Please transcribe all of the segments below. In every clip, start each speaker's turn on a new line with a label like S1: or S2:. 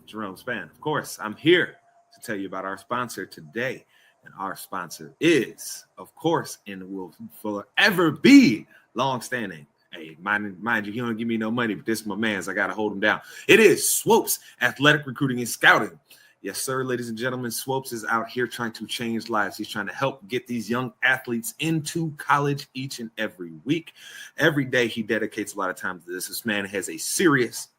S1: Jerome Span. Of course, I'm here to tell you about our sponsor today. And our sponsor is, of course, and will forever be longstanding. Hey, mind you, he don't give me no money, but this is my man's. I got to hold him down. It is Swopes Athletic Recruiting and Scouting. Yes, sir, ladies and gentlemen, Swopes is out here trying to change lives. He's trying to help get these young athletes into college each and every week. Every day he dedicates a lot of time to this. This man has a serious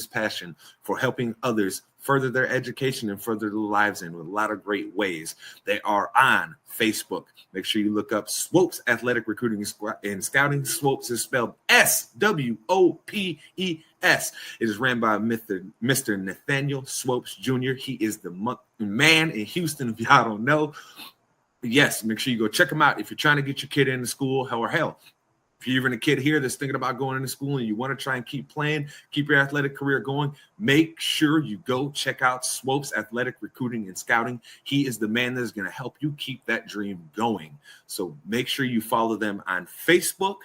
S1: passion for helping others further their education and further their lives in with a lot of great ways. They are on Facebook. Make sure you look up Swopes Athletic Recruiting and Scouting. Swopes is spelled S-W-O-P-E-S. It is ran by Mr. Nathaniel Swopes Jr. He is the man in Houston, if y'all don't know. Yes, make sure you go check him out if you're trying to get your kid into school, or hell, if you're even a kid here that's thinking about going into school and you want to try and keep playing, keep your athletic career going, make sure you go check out Swopes Athletic Recruiting and Scouting. He is the man that is going to help you keep that dream going. So make sure you follow them on Facebook,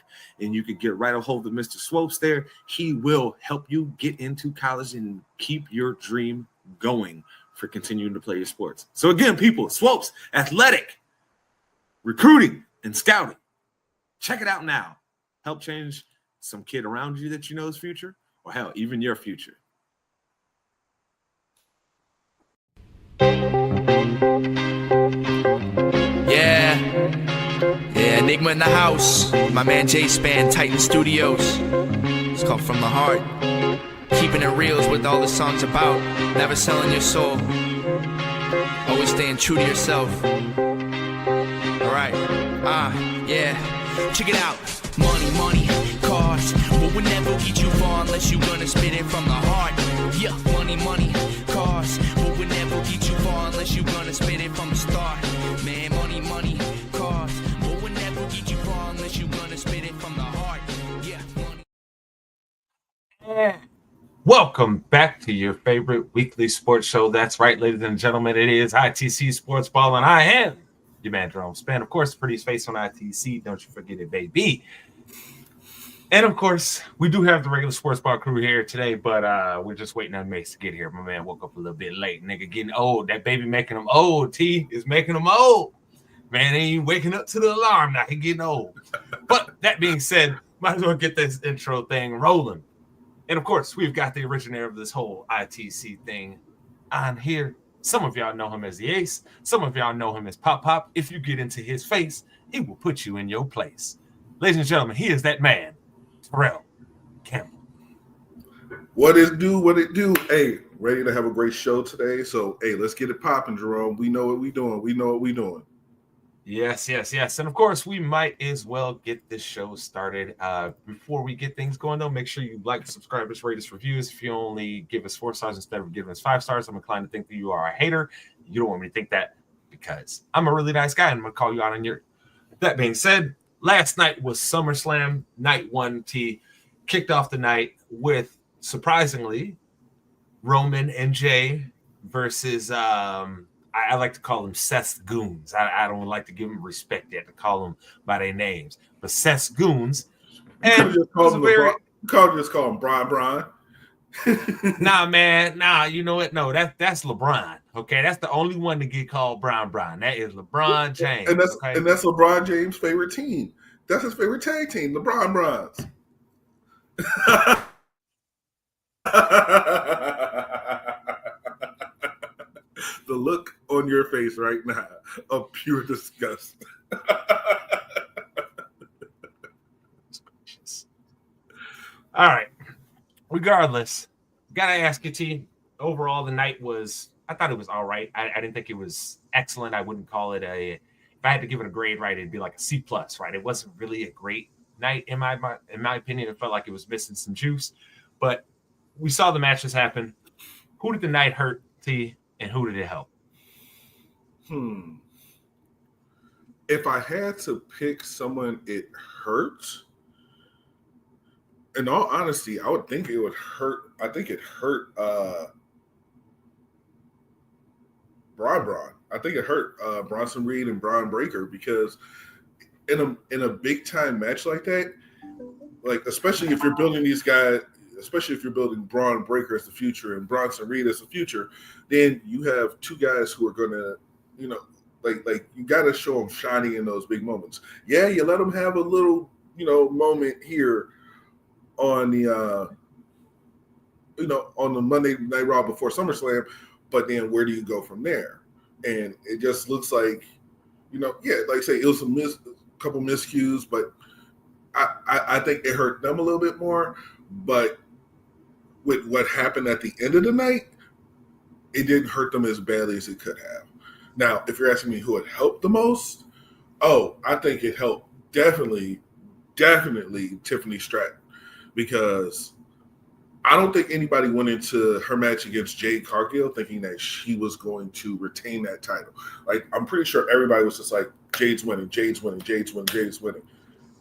S1: and you can get right a hold of Mr. Swopes there. He will help you get into college and keep your dream going for continuing to play your sports. So again, people, Swopes Athletic Recruiting and Scouting. Check it out now. Help change some kid around you that you know's future, or hell, even your future.
S2: Yeah, Enigma in the house. My man J Span, Titan Studios. It's called From the Heart. Keeping it real is what all the song's about. Never selling your soul. Always staying true to yourself. Alright, yeah. Check it out. Money, cars, but we'll never get you far unless you gonna spit it from the heart. Yeah, money, cars, but we'll never get you far unless you gonna spit it from the start. Man, money, cars, but we'll never get you far unless you gonna spit it from the heart. Yeah, money.
S1: Welcome back to your favorite weekly sports show. That's right, ladies and gentlemen, it is ITC Sportsball, and I am your man Jerome Span. Of course, prettiest face on ITC. Don't you forget it, baby. And of course, we do have the regular sports ball crew here today, but we're just waiting on Mace to get here. My man woke up a little bit late. Nigga getting old. That baby making him old. T is making him old. Man, he ain't waking up to the alarm now. He getting old. But that being said, might as well get this intro thing rolling. And of course, we've got the originator of this whole ITC thing on here. Some of y'all know him as the Ace. Some of y'all know him as Pop Pop. If you get into his face, he will put you in your place. Ladies and gentlemen, he is that man, Terrell Campbell.
S3: What it do? Hey, ready to have a great show today. So, hey, let's get it popping, Jerome. We know what we doing.
S1: Yes. And of course, we might as well get this show started. Before we get things going, though, make sure you like, subscribe, rate us, reviews. If you only give us 4 stars instead of giving us 5 stars, I'm inclined to think that you are a hater. You don't want me to think that because I'm a really nice guy, and I'm going to call you out on your. That being said, last night was SummerSlam Night 1. T kicked off the night with, surprisingly, Roman and Jay versus I like to call them Seth's Goons. I don't like to give them respect yet to call them by their names, but Seth's Goons. And
S3: just call them Brian.
S1: Nah, man. Nah, you know what? No, that's LeBron. Okay, that's the only one to get called Brian. That is LeBron James.
S3: And that's
S1: okay?
S3: and that's LeBron James' favorite team. That's his favorite tag team, the Browns. The look on your face right now of pure disgust.
S1: All right. Regardless, gotta ask you, T. Overall, the night I thought it was all right. I didn't think it was excellent. I wouldn't call it if I had to give it a grade, right, it'd be like a C+, right? It wasn't really a great night in my opinion. It felt like it was missing some juice, but we saw the matches happen. Who did the night hurt, T, and who did it help?
S3: If I had to pick someone it hurt, in all honesty, I would think it would hurt. I think it hurt Braun. I think it hurt Bronson Reed and Braun Breaker, because in a big time match like that, like especially if you're building these guys, especially if you're building Braun Breaker as the future and Bronson Reed as the future, then you have two guys who are going to, like you got to show them shining in those big moments. Yeah, you let them have a little, moment here on the, on the Monday Night Raw before SummerSlam, but then where do you go from there? And it just looks like, like I say, it was a couple miscues, but I think it hurt them a little bit more. But with what happened at the end of the night, it didn't hurt them as badly as it could have. Now, if you're asking me who it helped the most, I think it helped definitely Tiffany Stratton, because I don't think anybody went into her match against Jade Cargill thinking that she was going to retain that title. Like, I'm pretty sure everybody was just like, Jade's winning.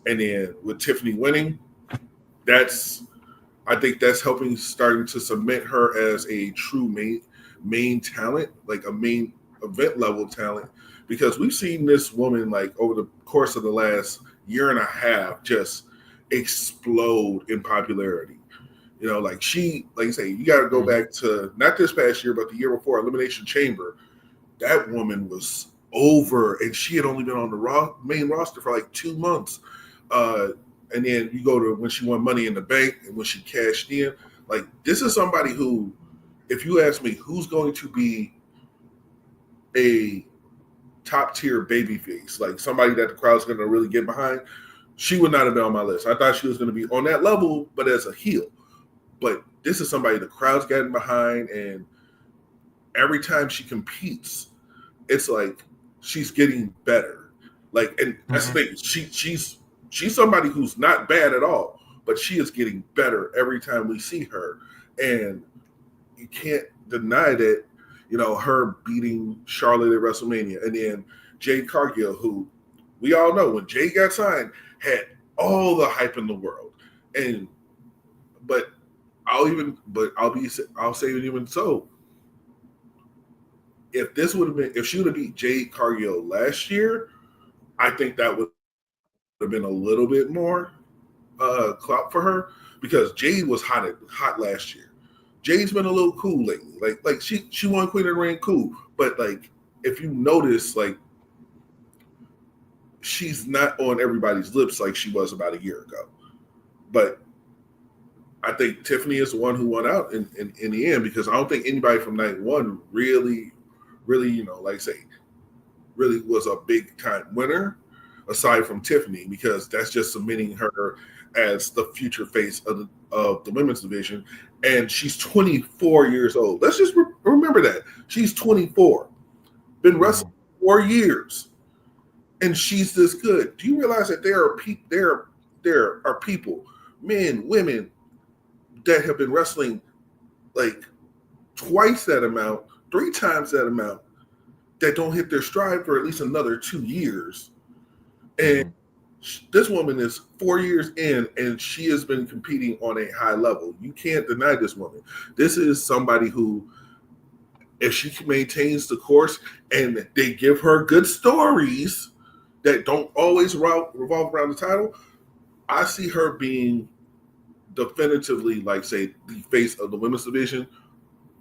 S3: And then with Tiffany winning, I think that's starting to cement her as a true main talent, like a main event level talent, because we've seen this woman, like, over the course of the last year and a half, just explode in popularity. Like you say, you got to go back to not this past year, but the year before, Elimination Chamber. That woman was over, and she had only been on the main roster for like 2 months. And then you go to when she won Money in the Bank and when she cashed in. Like, this is somebody who, if you ask me who's going to be a top tier babyface, like somebody that the crowd's going to really get behind, she would not have been on my list. I thought she was going to be on that level, but as a heel. But this is somebody the crowd's getting behind, and every time she competes, it's like she's getting better. Like, and that's the thing. She's somebody who's not bad at all, but she is getting better every time we see her. And you can't deny that, her beating Charlotte at WrestleMania, and then Jade Cargill, who we all know when Jade got signed, had all the hype in the world. But I'll say it even so. If she would have beat Jade Cargill last year, I think that would have been a little bit more clout for her, because Jade was hot last year. Jade's been a little cool lately. Like she won Queen of the Ring, cool. But like, if you notice, like, she's not on everybody's lips like she was about a year ago. But I think Tiffany is the one who won out in the end, because I don't think anybody from night one really, like I say, really was a big time winner aside from Tiffany, because that's just cementing her as the future face of the women's division. And she's 24 years old. Let's just remember that. She's 24, been wrestling 4 years, and she's this good. Do you realize that there are people, men, women, that have been wrestling like twice that amount, 3 times that amount, that don't hit their stride for at least another 2 years? And this woman is 4 years in, and she has been competing on a high level. You can't deny this woman. This is somebody who, if she maintains the course and they give her good stories that don't always revolve around the title, I see her being definitively, like, say, the face of the women's division.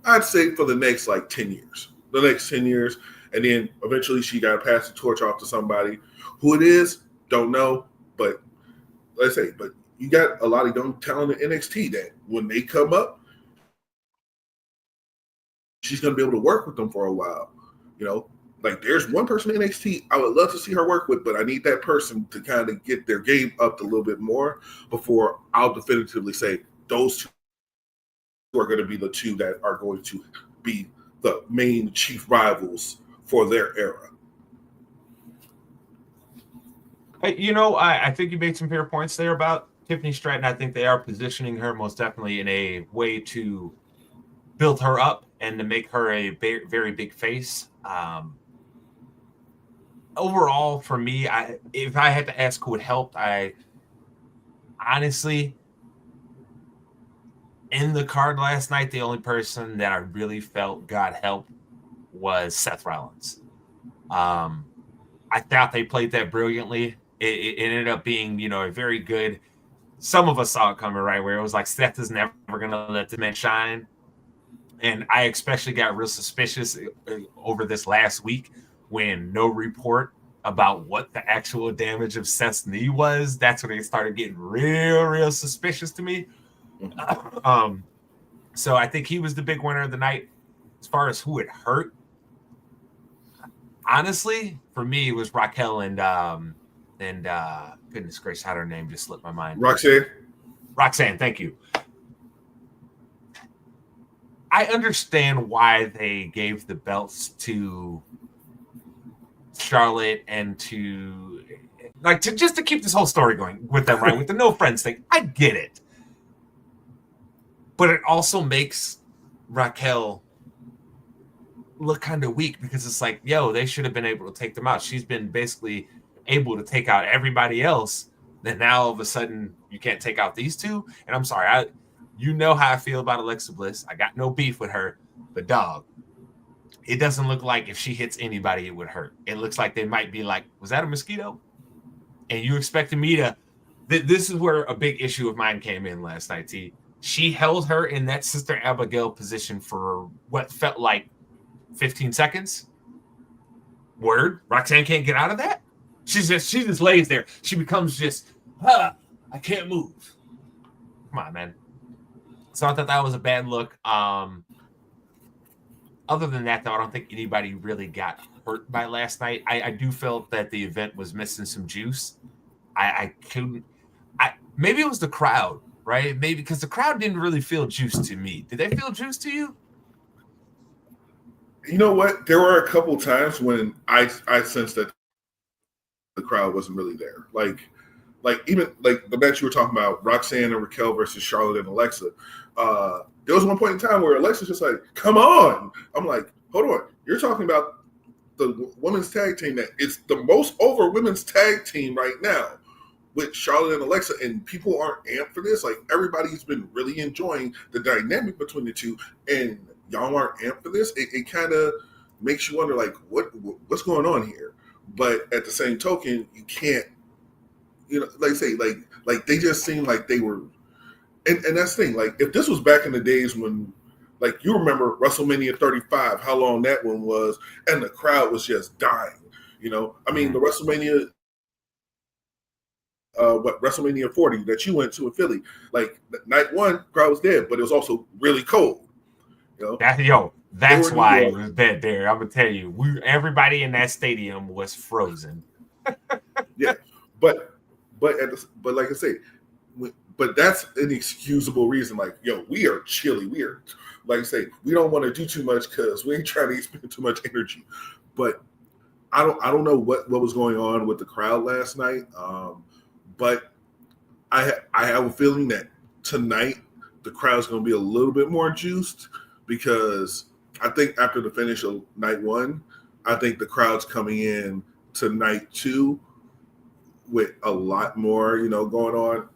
S3: I'd say for the next 10 years. The next 10 years. And then eventually she got to pass the torch off to somebody. Who it is, don't know. But let's say, but you got a lot of young talent in NXT that when they come up, she's going to be able to work with them for a while. Like, there's one person in NXT I would love to see her work with, but I need that person to kind of get their game up a little bit more before I'll definitively say those two are going to be the two that are going to be the main chief rivals for their era.
S1: I think you made some fair points there about Tiffany Stratton. I think they are positioning her most definitely in a way to build her up and to make her a very big face. Overall, for me, if I had to ask who it helped, I honestly, in the card last night, the only person that I really felt got help was Seth Rollins. I thought they played that brilliantly. It ended up being, a very good some of us saw it coming, right? Where it was like Seth is never going to let the man shine. And I especially got real suspicious over this last week when no report about what the actual damage of Seth's knee was. That's when they started getting real suspicious to me. So I think he was the big winner of the night. As far as who it hurt, honestly, for me, it was Raquel and goodness gracious, how her name just slipped my mind. Roxanne, thank you. I understand why they gave the belts to Charlotte and to just to keep this whole story going with them, right? With the no friends thing. I get it. But it also makes Raquel look kind of weak because it's like, yo, they should have been able to take them out. She's been basically able to take out everybody else. Then now all of a sudden you can't take out these two. And I'm sorry, you know how I feel about Alexa Bliss. I got no beef with her, but dog, it doesn't look like if she hits anybody, it would hurt. It looks like they might be like, was that a mosquito? And you expected me to, this is where a big issue of mine came in last night, T. She held her in that Sister Abigail position for what felt like 15 seconds. Word, Roxanne can't get out of that. She just lays there. She becomes just, I can't move. Come on, man. So I thought that was a bad look. Other than that, though, I don't think anybody really got hurt by last night. I do feel that the event was missing some juice. Maybe it was the crowd, right? Maybe because the crowd didn't really feel juice to me. Did they feel juice to you?
S3: You know what? There were a couple times when I sensed that the crowd wasn't really there. Like even like the match you were talking about, Roxanne and Raquel versus Charlotte and Alexa. There was one point in time where Alexa's just like, come on. I'm like, hold on. You're talking about the women's tag team that it's the most over women's tag team right now with Charlotte and Alexa, and people aren't amped for this. Like, everybody's been really enjoying the dynamic between the two, and y'all aren't amped for this. It kind of makes you wonder, like, what's going on here? But at the same token, you can't, like say, like they just seem like they were, and that's the thing. Like, if this was back in the days when, like, you remember WrestleMania 35, how long that one was, and the crowd was just dying. I mean, the WrestleMania 40 that you went to in Philly, like night one, crowd was dead, but it was also really cold.
S1: That's why it was dead there. I'm gonna tell you, everybody in that stadium was frozen.
S3: Yeah, but like I say, but that's an excusable reason. Like, we are chilly. We are, like I say, we don't want to do too much because we ain't trying to spend too much energy. But I don't know what was going on with the crowd last night. But I have a feeling that tonight the crowd's going to be a little bit more juiced, because I think after the finish of night one, I think the crowd's coming in to night two with a lot more, going on,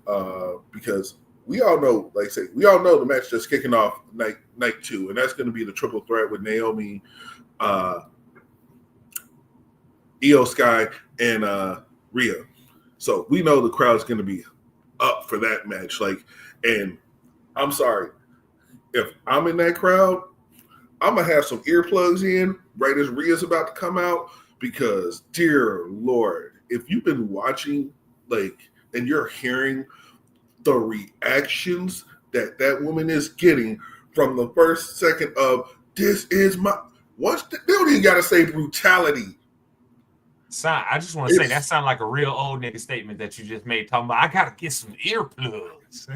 S3: because we all know, like I say, the match that's kicking off night two, and that's going to be the triple threat with Naomi, Io Sky, and Rhea. So we know the crowd's going to be up for that match. Like, and I'm sorry, if I'm in that crowd, I'm going to have some earplugs in right as Rhea's about to come out, because, dear Lord, if you've been watching, like, and you're hearing the reactions that woman is getting from the first second of, this is my, they don't even got to say brutality.
S1: I just want to say that sounds like a real old nigga statement that you just made, talking about, I got to get some earplugs.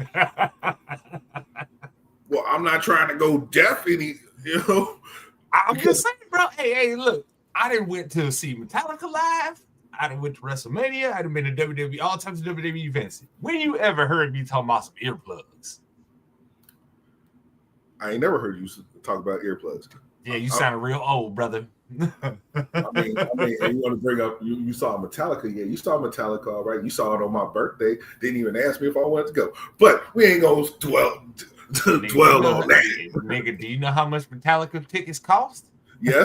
S3: Well, I'm not trying to go deaf
S1: I'm just saying, bro. Hey, look, I didn't went to see Metallica live. I done went to WrestleMania. I done been to WWE, all types of WWE events. When you ever heard me talking about some earplugs?
S3: I ain't never heard you talk about earplugs.
S1: Yeah, you sound real old, brother.
S3: I mean, and you want to bring up, you saw Metallica. Yeah, you saw Metallica, all right. You saw it on my birthday. Didn't even ask me if I wanted to go. But we ain't going to dwell on that.
S1: Nigga, do you know how much Metallica tickets cost?
S3: Yeah.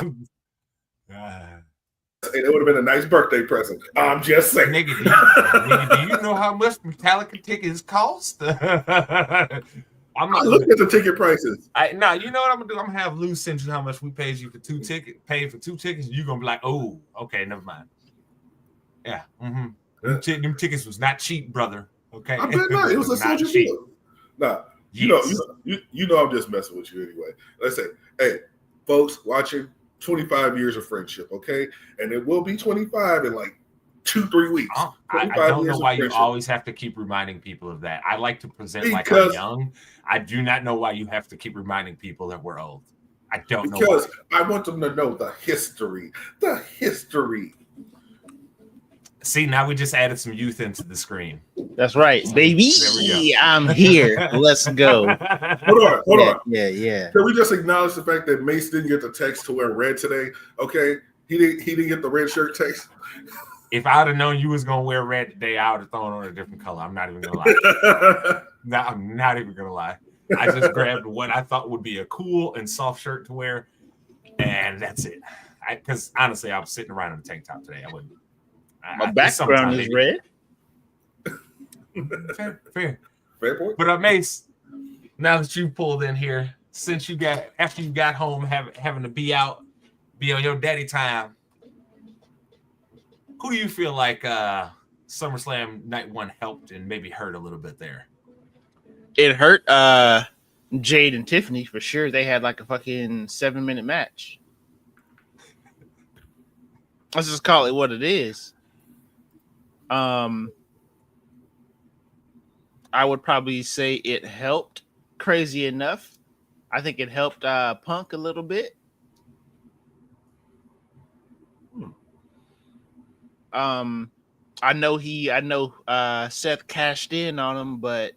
S3: And it would have been a nice birthday present. I'm just saying.
S1: Nigga, do you know how much Metallica tickets cost?
S3: I looked at the ticket prices.
S1: Now you know what I'm gonna do? I'm gonna have Lou send you how much we paid you for 2 tickets. Paid for 2 tickets. You're gonna be like, oh, okay, never mind. Yeah. Them tickets was not cheap, brother. Okay.
S3: I bet not. It was a Soldier Field. Nah,
S1: yes.
S3: you know I'm just messing with you anyway. Let's say, hey, folks watching, 25 years of friendship, okay? And it will be 25 in like 2-3 weeks.
S1: I don't know why you always have to keep reminding people of that. I like to present like I'm young. I do not know why you have to keep reminding people that we're old. I don't know why.
S3: Because I want them to know the history. The history.
S4: See, now we just added some youth into the screen.
S5: That's right, baby. I'm here. Let's go.
S3: Hold on.
S5: Yeah.
S3: Can we just acknowledge the fact that Mace didn't get the text to wear red today? Okay, he didn't get the red shirt text.
S4: If I would have known you was gonna wear red today, I would have thrown on a different color. I'm not even gonna lie. I'm not even gonna lie. I just grabbed what I thought would be a cool and soft shirt to wear, and that's it. Because honestly, I was sitting around in a tank top today. I wouldn't.
S5: My background is red.
S4: Fair
S3: point.
S4: But Mace, now that you pulled in here, since after you got home, having to be on your daddy time, who do you feel like SummerSlam Night 1 helped and maybe hurt a little bit there?
S5: It hurt Jade and Tiffany for sure. They had like a fucking 7-minute match. Let's just call it what it is. I would probably say it helped Crazy enough. I think it helped Punk a little bit. I know Seth cashed in on him, but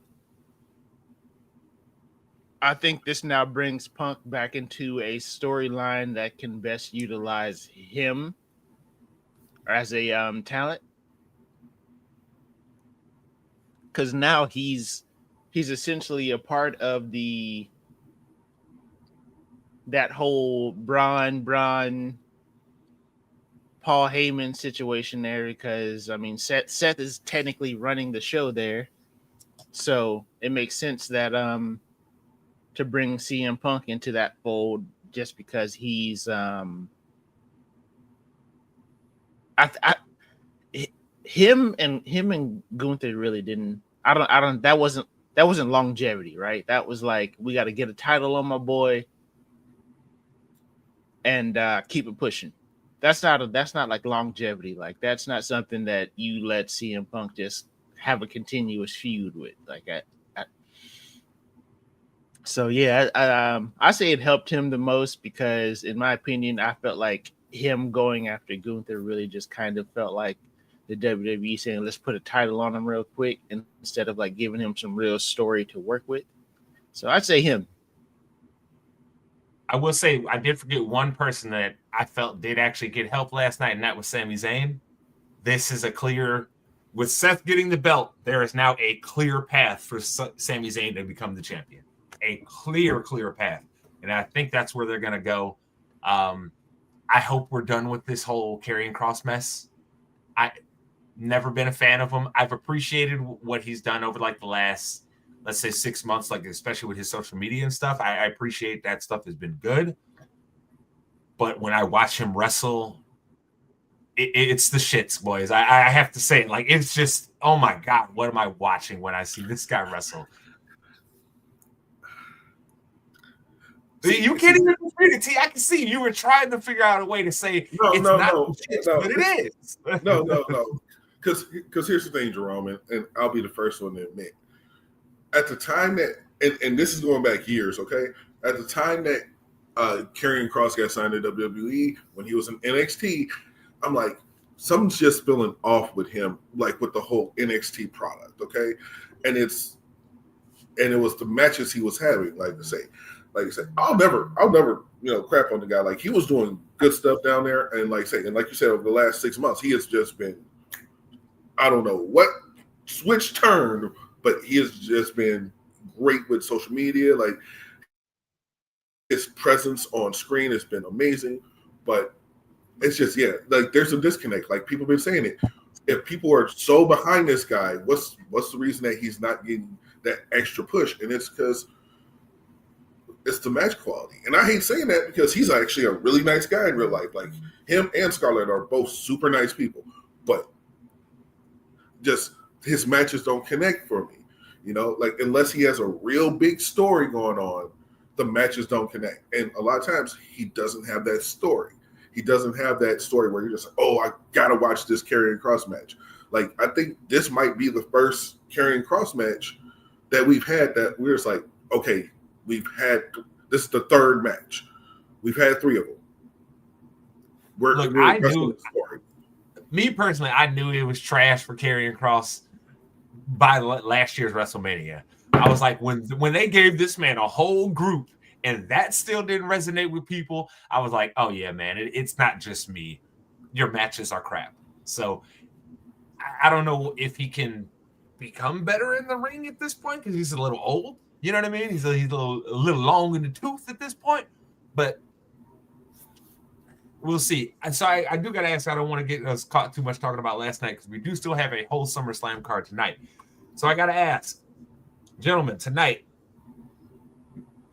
S5: I think this now brings Punk back into a storyline that can best utilize him as a talent. Because now he's essentially a part of that whole Braun Paul Heyman situation there, because I mean Seth is technically running the show there, so it makes sense that to bring CM Punk into that fold just because he's him and Gunther really didn't. I don't. That wasn't longevity, right? That was like, we got to get a title on my boy and keep it pushing. That's not like longevity. Like, that's not something that you let CM Punk just have a continuous feud with. Like, so yeah, I say it helped him the most because, in my opinion, I felt like him going after Gunther really just kind of felt like the WWE saying, let's put a title on him real quick instead of like giving him some real story to work with. So I'd say him.
S4: I will say I did forget one person that I felt did actually get help last night, and that was Sami Zayn. This is with Seth getting the belt, there is now a clear path for Sami Zayn to become the champion. A clear path. And I think that's where they're going to go. I hope we're done with this whole Karrion Kross mess. I never been a fan of him. I've appreciated what he's done over like the last, let's say, 6 months, like especially with his social media and stuff. I appreciate that stuff has been good. But when I watch him wrestle, it's the shits, boys. I have to say it. Like, it's just, oh my God, what am I watching when I see this guy wrestle? You can't even read it, T. I can see you were trying to figure out a way to say but it is.
S3: No. Because here's the thing, Jerome, and I'll be the first one to admit. At the time that, and this is going back years, okay? At the time that Karrion Kross got signed to WWE, when he was in NXT, I'm like, something's just feeling off with him, like with the whole NXT product, okay? And it was the matches he was having, like I say, I'll never, crap on the guy. Like, he was doing good stuff down there, and like you said, over the last 6 months, he has just been, I don't know what switch turned, but he has just been great with social media. Like, his presence on screen has been amazing. But It's just, yeah, like there's a disconnect. Like people have been saying it. If people are so behind this guy, what's the reason that he's not getting that extra push? And it's because it's the match quality. And I hate saying that because he's actually a really nice guy in real life. Like him and Scarlett are both super nice people, but just his matches don't connect for me. You know, like unless he has a real big story going on, the matches don't connect. And a lot of times he doesn't have that story. He doesn't have that story where you're just like, oh, I gotta watch this Karrion Kross match. Like I think this might be the first Karrion Kross match that we've had that we're just like, okay, this is the third match. We've had 3 of them.
S4: Me personally, I knew it was trash for Karrion Kross by last year's WrestleMania. I was like, when they gave this man a whole group and that still didn't resonate with people, I was like, oh yeah, man, it's not just me. Your matches are crap. So I don't know if he can become better in the ring at this point because he's a little old. You know what I mean? He's a little long in the tooth at this point, but we'll see. And so I do got to ask, I don't want to get us caught too much talking about last night because we do still have a whole SummerSlam card tonight. So I got to ask, gentlemen, tonight,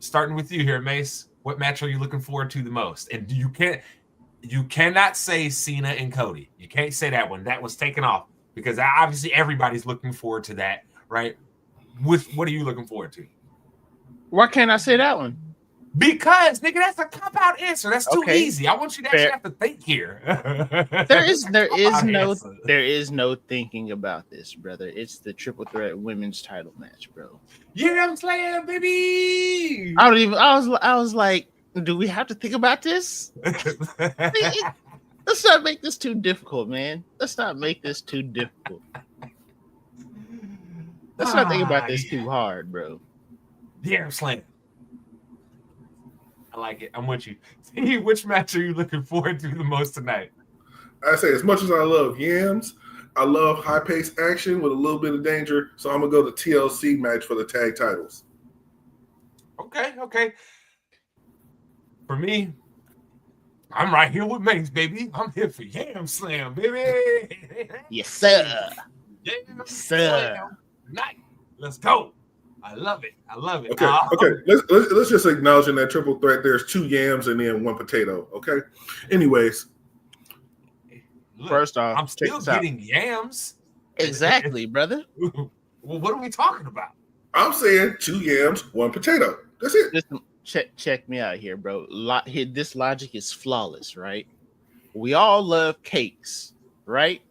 S4: starting with you here, Mace, what match are you looking forward to the most? And you cannot say Cena and Cody. You can't say that one. That was taken off because obviously everybody's looking forward to that, right? What are you looking forward to?
S5: Why can't I say that one?
S4: Because, nigga, that's a cop-out answer. That's too easy. I want you to actually have to think here.
S5: There is no thinking about this, brother. It's the triple threat women's title match, bro.
S4: Yeah, I'm slaying, baby.
S5: I was like, do we have to think about this? Let's not make this too difficult, man. Let's not make this too difficult. Let's not think about this too hard, bro.
S4: Yeah, I'm slaying. I like it. I'm with you. Steve, which match are you looking forward to the most tonight?
S3: I say, as much as I love yams, I love high-paced action with a little bit of danger, so I'm going to go to TLC match for the tag titles.
S4: Okay. For me, I'm right here with Mace, baby. I'm here for Yam Slam, baby.
S5: Yes, sir.
S4: Yam
S5: Sir.
S4: Slam. Night. Let's go. I love it.
S3: Okay. Let's just acknowledge in that triple threat, there's 2 yams and then 1 potato. Okay. Anyways,
S4: look,
S5: first off,
S4: I'm still getting yams.
S5: Exactly, brother.
S4: Well, what are we talking about?
S3: I'm saying 2 yams, 1 potato. That's it.
S5: Listen, check me out here, bro. This logic is flawless, right? We all love cakes, right?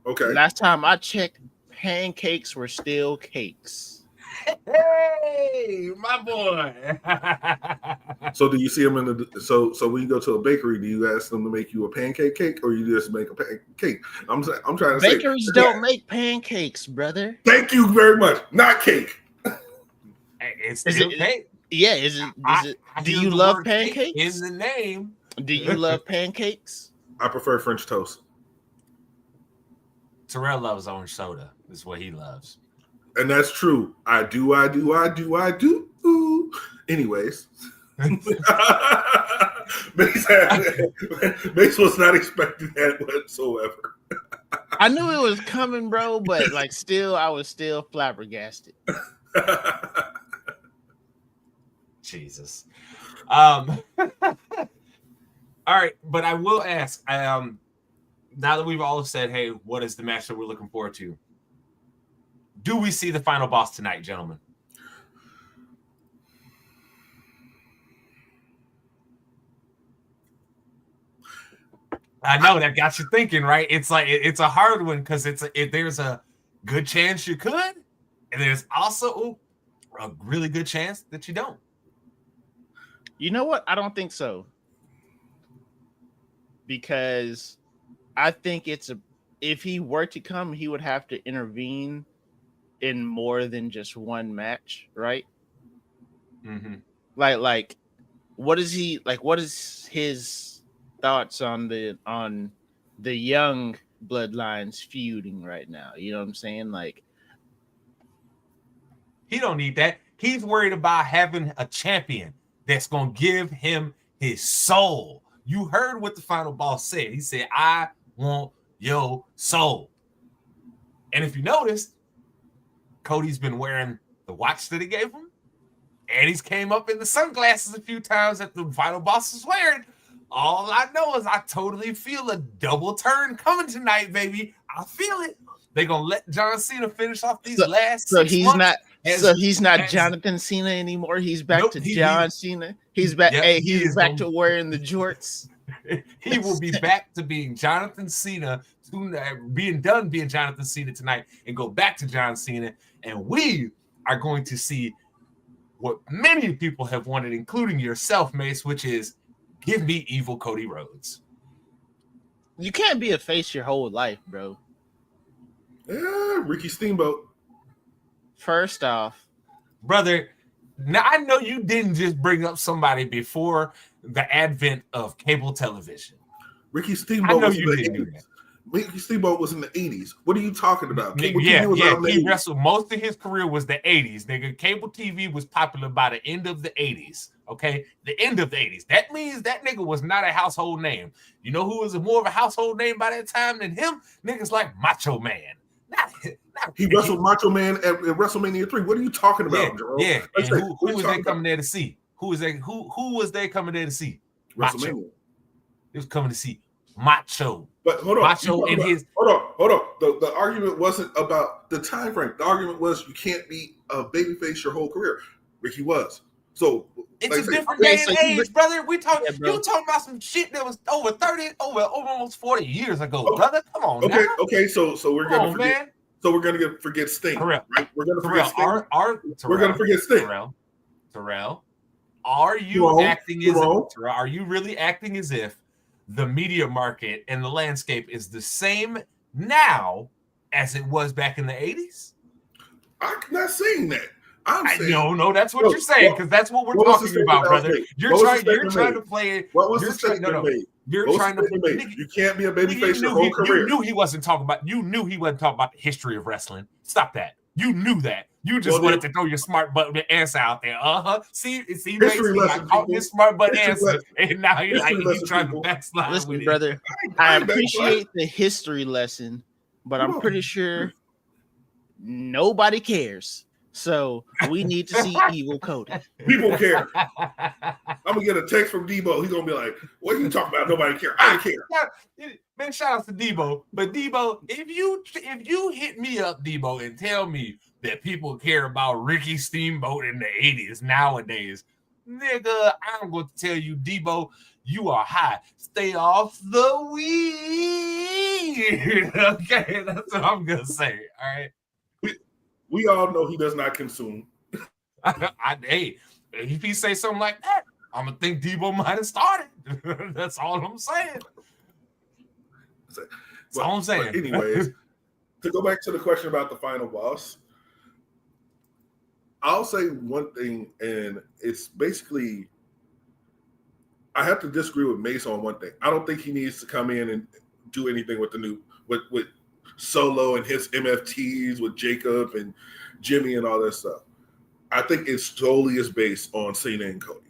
S3: Okay.
S5: Last time I checked, pancakes were still cakes.
S4: Hey, my boy.
S3: So do you see them in the so when you go to a bakery, do you ask them to make you a pancake cake or you just make a pancake? I'm trying to say
S5: bakeries don't make pancakes, brother.
S3: Thank you very much. Not cake.
S4: It's still cake.
S5: Yeah, is it? Do you love pancakes?
S4: In the name.
S5: Do you love pancakes?
S3: I prefer French toast.
S4: Terrell loves orange soda. Is what he loves.
S3: And that's true. I do. Anyways. Mace was not expecting that whatsoever.
S5: I knew it was coming, bro, but like I was still flabbergasted.
S4: Jesus. All right, but I will ask, now that we've all said, hey, what is the match that we're looking forward to? Do we see the final boss tonight, gentlemen? I know that got you thinking, right? It's like it's a hard one because there's a good chance you could, and there's also a really good chance that you don't.
S5: You know what? I don't think so. Because I think if he were to come, he would have to intervene in more than just one match, right?
S4: Mm-hmm.
S5: Like, what is his thoughts on the young bloodlines feuding right now? You know what I'm saying? Like,
S4: he don't need that. He's worried about having a champion that's gonna give him his soul. You heard what the final boss said. He said, I want your soul. And if you noticed, Cody's been wearing the watch that he gave him, and he's came up in the sunglasses a few times that the final boss is wearing. All I know is I totally feel a double turn coming tonight, baby. I feel it. They're gonna let John Cena finish off these last.
S5: So he's not Jonathan Cena anymore. He's back to John Cena. He's back. Yep, he's back to wearing the jorts.
S4: He will be back to being Jonathan Cena, being Jonathan Cena tonight, and go back to John Cena. And we are going to see what many people have wanted, including yourself, Mace, which is give me evil Cody Rhodes.
S5: You can't be a face your whole life, bro.
S3: Yeah, Ricky Steamboat.
S5: First off,
S4: brother, now I know you didn't just bring up somebody before the advent of cable television.
S3: Ricky Steamboat. I know you didn't do that. Ricky Steamboat was in the 80s. What are you talking about?
S4: He wrestled. Most of his career was the 80s, nigga. Cable TV was popular by the end of the 80s. Okay, the end of the 80s. That means that nigga was not a household name. You know who was more of a household name by that time than him? Niggas like Macho Man.
S3: He wrestled Macho Man at WrestleMania 3. What are you talking about, Jerome?
S4: Yeah. And who was they coming there to see? Who was they coming there to see?
S3: WrestleMania.
S4: He was coming to see Macho.
S3: But hold on.
S4: Macho in his.
S3: Hold on. The argument wasn't about the time frame. The argument was you can't be a babyface your whole career. Ricky was. So
S4: it's a different day and age, brother. You talking about some shit that was over almost 40 years ago, brother. Come on,
S3: okay. So we're gonna forget. Man. So we're gonna forget Sting, right? We're gonna forget Sting. We're gonna forget Sting.
S4: Terrell, are you acting as if? Are you really acting as if the media market and the landscape is the same now as it was back in the 80s?
S3: I'm not saying that. I'm saying,
S4: no, that's what you're saying, because that's what we're talking about, brother. You're trying to play it.
S3: What was the statement made?
S4: You're trying to play.
S3: You can't be a babyface your whole career.
S4: You knew he wasn't talking about the history of wrestling. Stop that. You knew that. You just wanted to throw your smart button answer out there. See, I caught this smart button answer, and now he's trying to backslide.
S5: Listen, brother, I appreciate the history lesson, but I'm pretty sure nobody cares. So we need to see evil Cody.
S3: People care. I'm gonna get a text from Debo. He's gonna be like, "What are you talking about? Nobody care. I care."
S4: Man, shout out to Debo. But Debo, if you hit me up, Debo, and tell me that people care about Ricky Steamboat in the 80s nowadays, nigga, I'm going to tell you, Debo, you are high. Stay off the weed. Okay, that's what I'm gonna say. All right.
S3: We all know he does not consume.
S4: Hey, if he say something like that, I'm gonna think Debo might have started. That's all I'm saying. That's all I'm saying.
S3: Anyways, to go back to the question about the final boss, I'll say one thing, and it's basically I have to disagree with Mace on one thing. I don't think he needs to come in and do anything with the new with Solo and his MFTs with Jacob and Jimmy and all that stuff. I think it solely is based on Cena and Cody.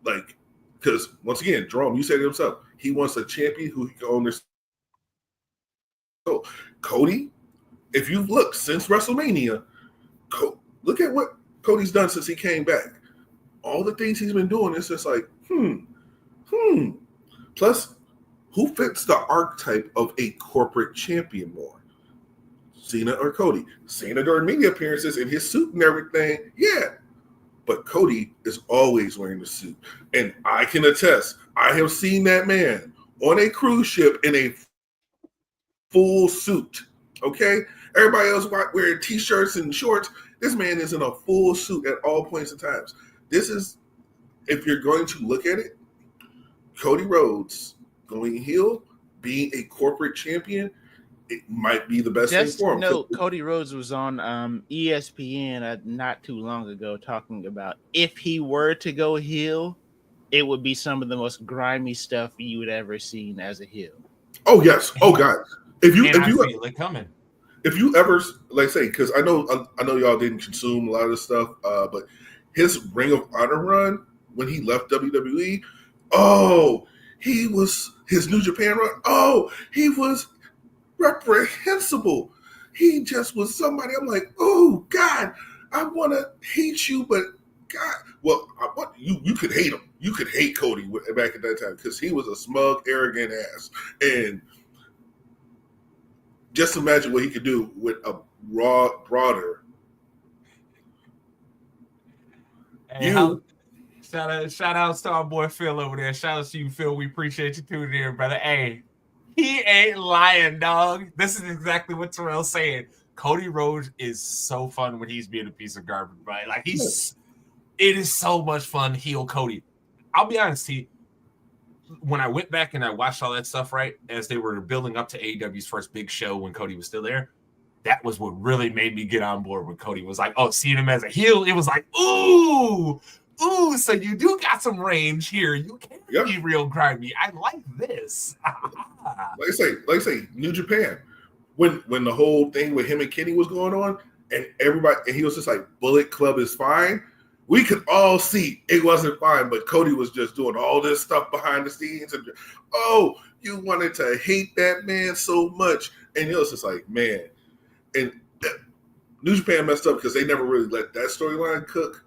S3: Like, because once again, Jerome, you said it himself, he wants a champion who he can own this. So Cody, if you look since WrestleMania, look at what Cody's done since he came back. All the things he's been doing, it's just like, Plus, who fits the archetype of a corporate champion more? Cena or Cody? Cena during media appearances in his suit and everything, yeah. But Cody is always wearing the suit. And I can attest, I have seen that man on a cruise ship in a full suit, okay? Everybody else wearing T-shirts and shorts. This man is in a full suit at all points and times. This is, if you're going to look at it, Cody Rhodes going heel, being a corporate champion, it might be the best thing for him.
S5: No, Cody Rhodes was on ESPN not too long ago talking about if he were to go heel, it would be some of the most grimy stuff you would ever seen as a heel.
S3: Oh yes. Oh God. If you
S4: feel it coming.
S3: If you ever, like, say, because I know y'all didn't consume a lot of this stuff, but his Ring of Honor run when he left WWE, he was his New Japan run. Oh, he was reprehensible. He just was somebody. I'm like, oh God, I want to hate you, but God, well, you could hate him. You could hate Cody back at that time because he was a smug, arrogant ass. And just imagine what he could do with a broader.
S4: Hey, shout out to our boy Phil over there. Shout out to you, Phil. We appreciate you tuning in, brother. Hey, he ain't lying, dog. This is exactly what Terrell's saying. Cody Rhodes is so fun when he's being a piece of garbage, right? Like it is so much fun, heel Cody. I'll be honest, when I went back and I watched all that stuff, right, as they were building up to AEW's first big show when Cody was still there, that was what really made me get on board when Cody was like, oh, seeing him as a heel, it was like, ooh, so you do got some range here. You can be real grimy. I like this.
S3: like I say, New Japan. When the whole thing with him and Kenny was going on, and he was just like, Bullet Club is fine. We could all see it wasn't fine, but Cody was just doing all this stuff behind the scenes. And, you wanted to hate that man so much. And it was just like, man. And New Japan messed up because they never really let that storyline cook,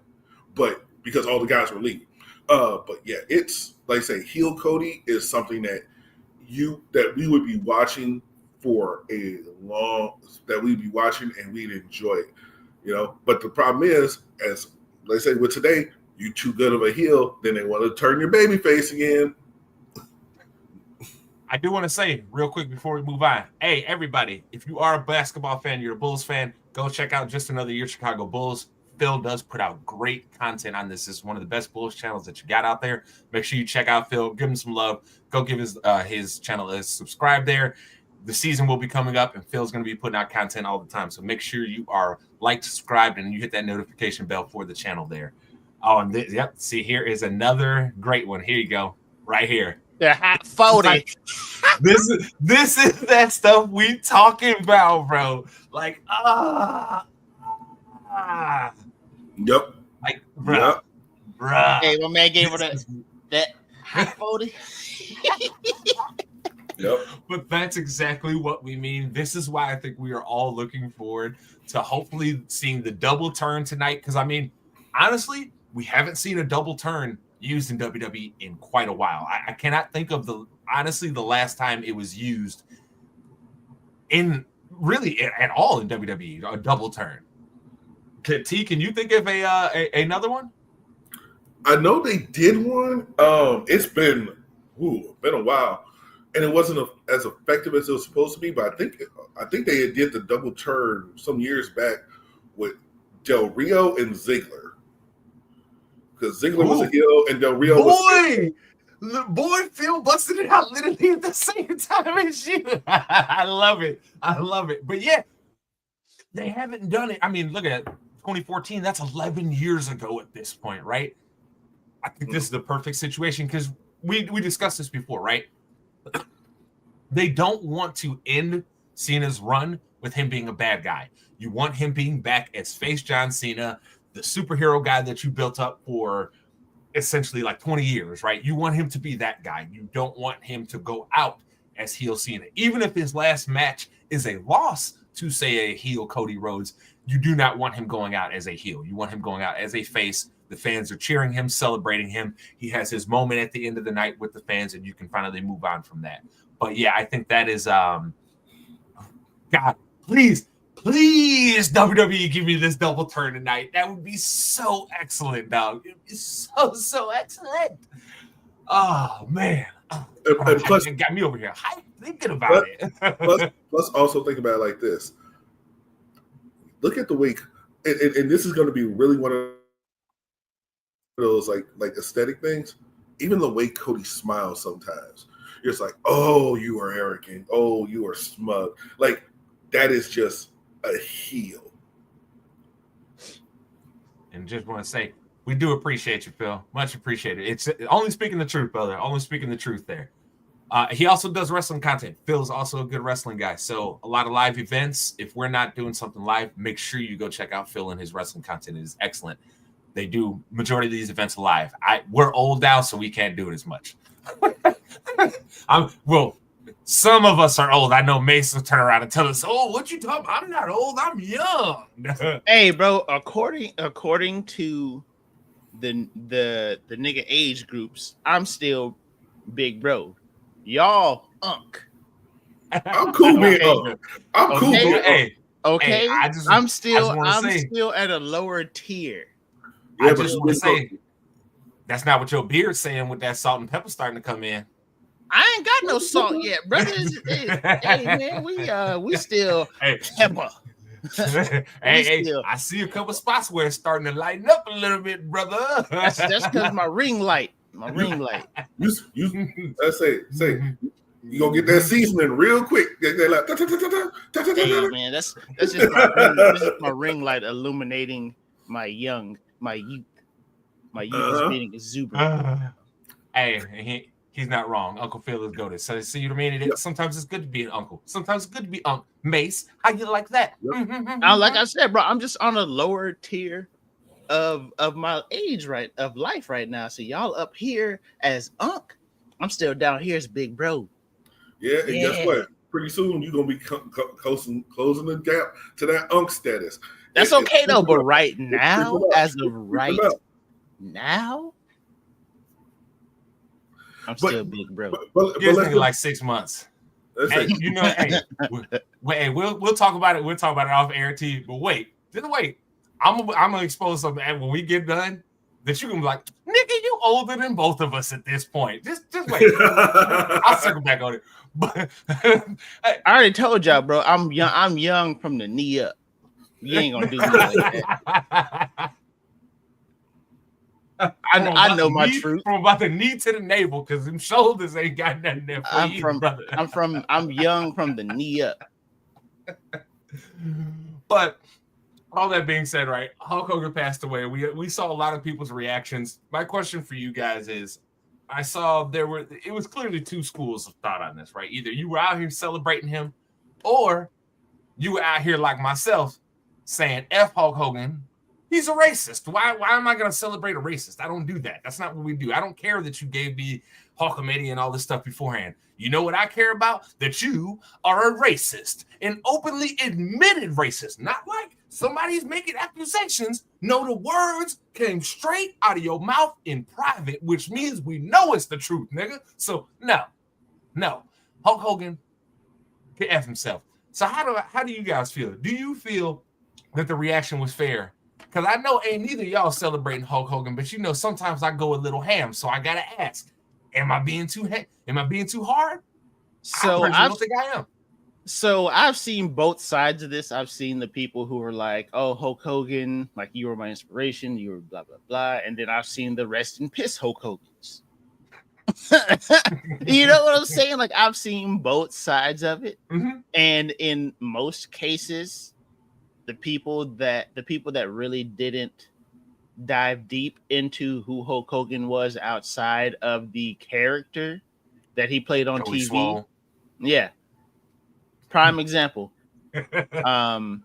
S3: but because all the guys were leaving. But yeah, it's like I say, heel Cody is something that we would be watching for and we'd enjoy it, But the problem is, as they say with today, you too good of a heel, then they want to turn your baby face again.
S4: I do want to say real quick before we move on. Hey, everybody, if you are a basketball fan, you're a Bulls fan, go check out Just Another Year Chicago Bulls. Phil does put out great content on this. This is one of the best Bulls channels that you got out there. Make sure you check out Phil. Give him some love. Go give his channel a subscribe there. The season will be coming up, and Phil's going to be putting out content all the time. So make sure you are subscribed, and you hit that notification bell for the channel there. Oh, and see, here is another great one. Here you go, right here.
S5: The hot 40.
S4: This is that stuff we talking about, bro. Like,
S3: Yep.
S4: Like, bro.
S5: Hey, my man gave her that hot 40.
S3: Yep.
S4: But that's exactly what we mean. This is why I think we are all looking forward to hopefully seeing the double turn tonight. Because, I mean, honestly, we haven't seen a double turn used in WWE in quite a while. I cannot think of the last time it was used in really at all in WWE, a double turn. T, can you think of another one?
S3: I know they did one. It's been a while, and it wasn't as effective as it was supposed to be. But I think they did the double turn some years back with Del Rio and Ziggler, because Ziggler was a heel and Del Rio was.
S4: Boy, Phil busted it out literally at the same time as you. I love it. But yeah, they haven't done it. I mean, look at 2014. That's 11 years ago at this point, right? I think this is the perfect situation because we discussed this before, right? They don't want to end Cena's run with him being a bad guy. You want him being back as face John Cena, the superhero guy that you built up for essentially like 20 years, right? You want him to be that guy. You don't want him to go out as heel Cena. Even if his last match is a loss to, say, a heel Cody Rhodes, you do not want him going out as a heel. You want him going out as a face. The fans are cheering him, celebrating him. He has his moment at the end of the night with the fans, and you can finally move on from that. But yeah, I think that is God, please WWE give me this double turn tonight. That would be so excellent, dog. It would be so excellent. Oh man.
S3: And plus,
S4: it got me over here thinking about it.
S3: Let's also think about it like this. Look at the way, and this is going to be really one of those like aesthetic things. Even the way Cody smiles sometimes, you're just like, oh, you are arrogant. Oh, you are smug. Like that is just a heel.
S4: And just want to say, we do appreciate you, Phil. Much appreciated. It's only speaking the truth, brother. Only speaking the truth there. He also does wrestling content. Phil's also a good wrestling guy. So a lot of live events. If we're not doing something live, make sure you go check out Phil and his wrestling content. It is excellent. They do majority of these events live. We're old now, so we can't do it as much. Well, some of us are old. I know Mace will turn around and tell us, "Oh, what you talking about? I'm not old. I'm young."
S5: Hey, bro. According to the nigga age groups, I'm still big bro. Y'all unk.
S3: I'm cool being
S5: Okay.
S3: I'm cool
S5: Okay.
S3: being
S4: Hey,
S5: Okay,
S4: I'm
S5: I'm still at a lower tier.
S4: I just want to say that's not what your beard's saying with that salt and pepper starting to come in.
S5: I ain't got no salt yet, brothers. Hey man, we still pepper.
S4: Hey, I see a couple spots where it's starting to lighten up a little bit, brother.
S5: That's because my ring light.
S3: You let's say you gonna get that seasoning real quick. They're like,
S5: hey man, that's just my ring light illuminating my youth is being exuberant.
S4: Hey, he's not wrong. Uncle Phil is goated. So see what I mean? Sometimes it's good to be an uncle. Sometimes it's good to be uncle. Mace, how you like that?
S3: Yep.
S5: Now, like I said, bro, I'm just on a lower tier of my age of life right now. So y'all up here as unk, I'm still down here as big bro.
S3: Yeah, and guess what? Pretty soon you're gonna be closing the gap to that unk status.
S5: That's okay though, but right now, as of right now, I'm still big bro.
S3: But
S4: let's like 6 months. Hey, we'll talk about it. We'll talk about it off air too. But wait. I'm gonna expose something, and when we get done, that you're gonna be like, nigga, you older than both of us at this point. Just wait. I'll circle back on it. But
S5: I already told y'all, bro. I'm young from the knee up. You ain't gonna do me like that. I know my truth.
S4: From about the knee to the navel, because them shoulders ain't got nothing there for you, brother.
S5: I'm young from the knee up.
S4: But all that being said, right? Hulk Hogan passed away. We saw a lot of people's reactions. My question for you guys is, I saw it was clearly two schools of thought on this, right? Either you were out here celebrating him, or you were out here like myself saying, F Hulk Hogan, he's a racist. Why am I going to celebrate a racist? I don't do that. That's not what we do. I don't care that you gave me Hulkamania and all this stuff beforehand. You know what I care about? That you are a racist, an openly admitted racist, not like somebody's making accusations. No, the words came straight out of your mouth in private, which means we know it's the truth, nigga. So no. Hulk Hogan can F himself. So how do you guys feel? Do you feel that the reaction was fair? Because I know ain't neither of y'all celebrating Hulk Hogan, but you know sometimes I go a little ham, so I gotta ask: Am I being too hard?
S5: So
S4: I don't think I am.
S5: So I've seen both sides of this. I've seen the people who are like, "Oh, Hulk Hogan, like you were my inspiration, you were blah blah blah," and then I've seen the rest in piss Hulk Hogan's. You know what I'm saying? Like I've seen both sides of it, and in most cases, the people that really didn't dive deep into who Hulk Hogan was outside of the character that he played on TV.
S4: Swole.
S5: Yeah. Prime example. I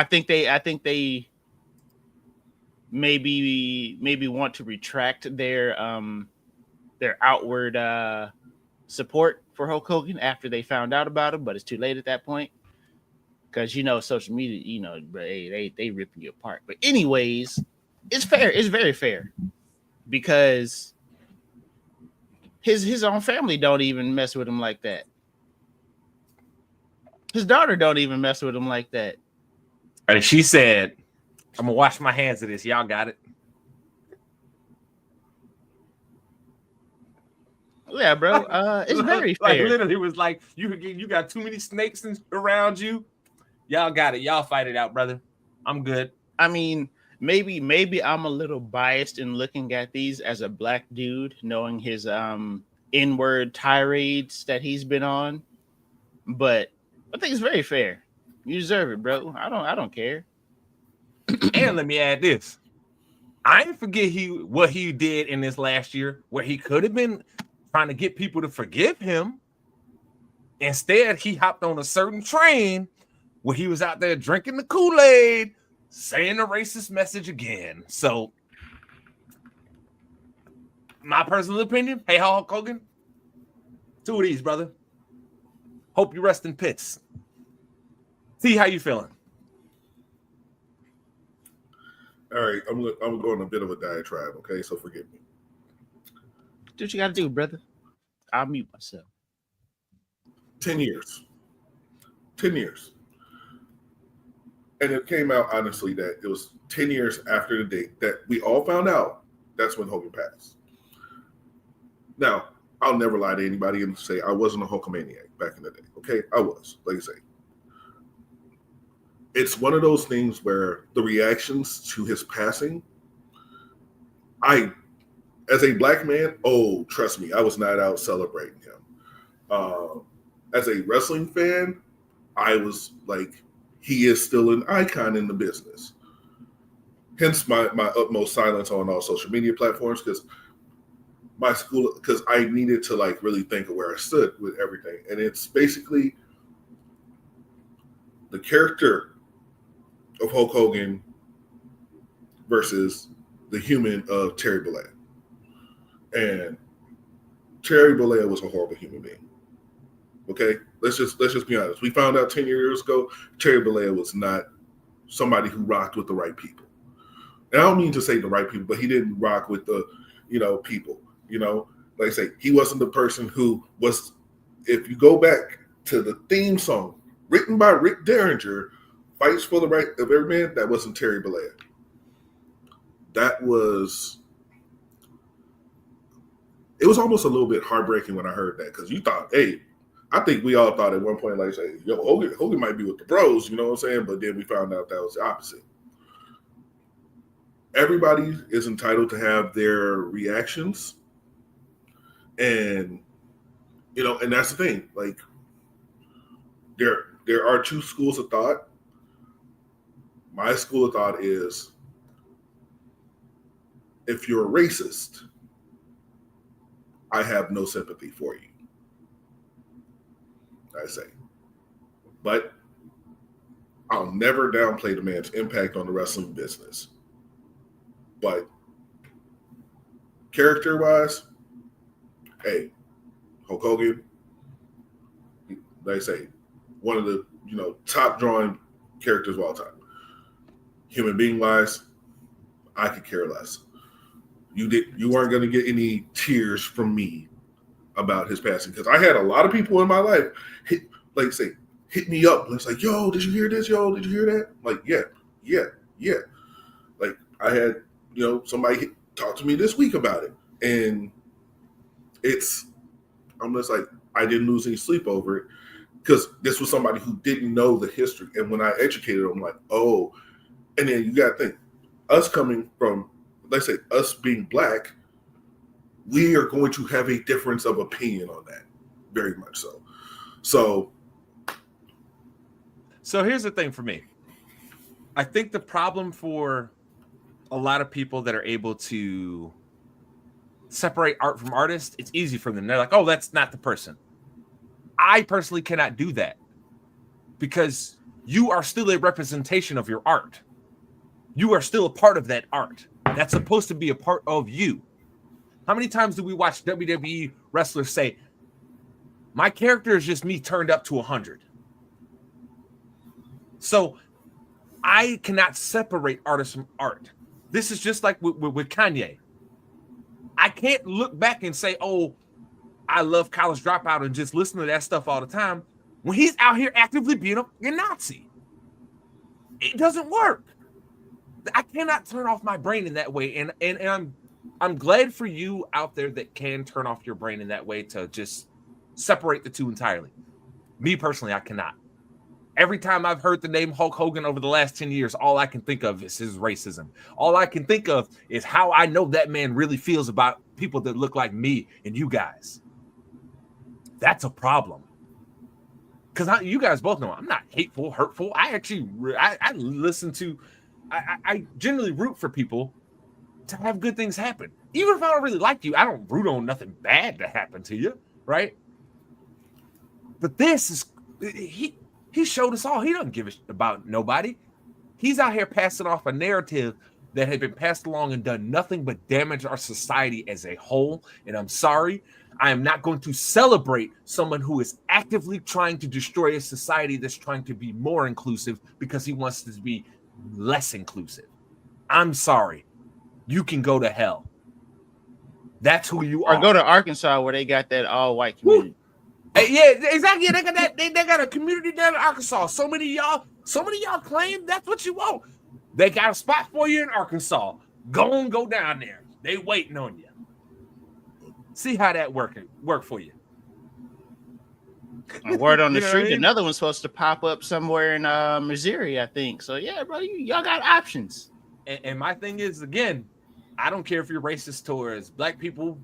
S5: think they maybe want to retract their outward support for Hulk Hogan after they found out about him, but it's too late at that point. Because social media, they ripping you apart. But anyways, it's fair. It's very fair. Because his own family don't even mess with him like that. His daughter don't even mess with him like that.
S4: And she said, I'm gonna wash my hands of this. Y'all got it.
S5: Yeah, bro. It's very fair.
S4: Like literally was like, you got too many snakes around you. Y'all got it. Y'all fight it out, brother. I'm good.
S5: I mean, maybe I'm a little biased in looking at these as a black dude, knowing his N-word tirades that he's been on. But I think it's very fair. You deserve it, bro. I don't care.
S4: And let me add this. I didn't forget what he did in this last year, where he could have been trying to get people to forgive him. Instead, he hopped on a certain train where he was out there drinking the Kool-Aid, saying a racist message again. So my personal opinion, hey, Hulk Hogan, 2 of these, brother. Hope you rest in pits. See how you feeling.
S3: All right, I'm gonna go on a bit of a diatribe, okay? So forgive me.
S5: Do what you got to do, brother. I'll mute myself.
S3: 10 years. 10 years. And it came out, honestly, that it was 10 years after the date that we all found out that's when Hogan passed. Now, I'll never lie to anybody and say I wasn't a Hulkamaniac back in the day, okay? I was, like I say. It's one of those things where the reactions to his passing, as a black man, oh, trust me, I was not out celebrating him. As a wrestling fan, I was like, he is still an icon in the business. Hence my utmost silence on all social media platforms, because I needed to like really think of where I stood with everything. And it's basically the character of Hulk Hogan versus the human of Terry Bollea. And Terry Bollea was a horrible human being. Okay, let's just be honest. We found out 10 years ago Terry Bollea was not somebody who rocked with the right people. And I don't mean to say the right people, but he didn't rock with the, people. Like I say, he wasn't the person who was. If you go back to the theme song written by Rick Derringer, "Fights for the Right of Every Man," that wasn't Terry Bollea. It was almost a little bit heartbreaking when I heard that, because you thought, hey, I think we all thought at one point, like, say, yo, Hogan might be with the bros, you know what I'm saying? But then we found out that was the opposite. Everybody is entitled to have their reactions. And, and that's the thing. Like, there are 2 schools of thought. My school of thought is, if you're a racist, I have no sympathy for you, I say. But I'll never downplay the man's impact on the wrestling business. But character-wise, hey, Hulk Hogan, like I say, one of the top drawing characters of all time. Human being-wise, I could care less. You weren't going to get any tears from me about his passing, because I had a lot of people in my life hit me up. It's like, yo, did you hear this? Yo, did you hear that? Like, yeah. Like, I had, somebody talk to me this week about it. And I'm just like, I didn't lose any sleep over it, because this was somebody who didn't know the history. And when I educated them, I'm like, oh, and then you got to think, us coming from, let's say, us being black, we are going to have a difference of opinion on that, very much so.
S4: So here's the thing for me. I think the problem for a lot of people that are able to separate art from artist, it's easy for them. They're like, oh, that's not the person. I personally cannot do that, because you are still a representation of your art. You are still a part of that art. That's supposed to be a part of you. How many times do we watch WWE wrestlers say, my character is just me turned up to 100? So I cannot separate artist from art. This is just like with Kanye. I can't look back and say, oh, I love College Dropout and just listen to that stuff all the time, when he's out here actively being a Nazi. It doesn't work. I cannot turn off my brain in that way. And I'm glad for you out there that can turn off your brain in that way to just separate the two entirely. Me personally, I cannot. Every time I've heard the name Hulk Hogan over the last 10 years, all I can think of is his racism. All I can think of is how I know that man really feels about people that look like me and you guys. That's a problem. Because you guys both know I'm not hateful, hurtful. I listen to, I generally root for people to have good things happen. Even if I don't really like you, I don't root on nothing bad to happen to you, right? But this is, he showed us all. He doesn't give a shit about nobody. He's out here passing off a narrative
S1: that have been passed along and done nothing but damage our society as a whole. And I'm sorry, I am not going to celebrate someone who is actively trying to destroy a society that's trying to be more inclusive because he wants to be less inclusive. I'm sorry. You can go to hell. That's who you are.
S5: Or go to Arkansas where they got that all-white community.
S1: Hey, yeah, exactly. They got that. They got a community down in Arkansas. So many of y'all claim that's what you want. They got a spot for you in Arkansas. Go down there. They waiting on you. See how that work for you.
S5: A word on the street. Another one's supposed to pop up somewhere in Missouri, I think. So yeah, bro, y'all got options.
S1: And my thing is, again, I don't care if you're racist towards black people,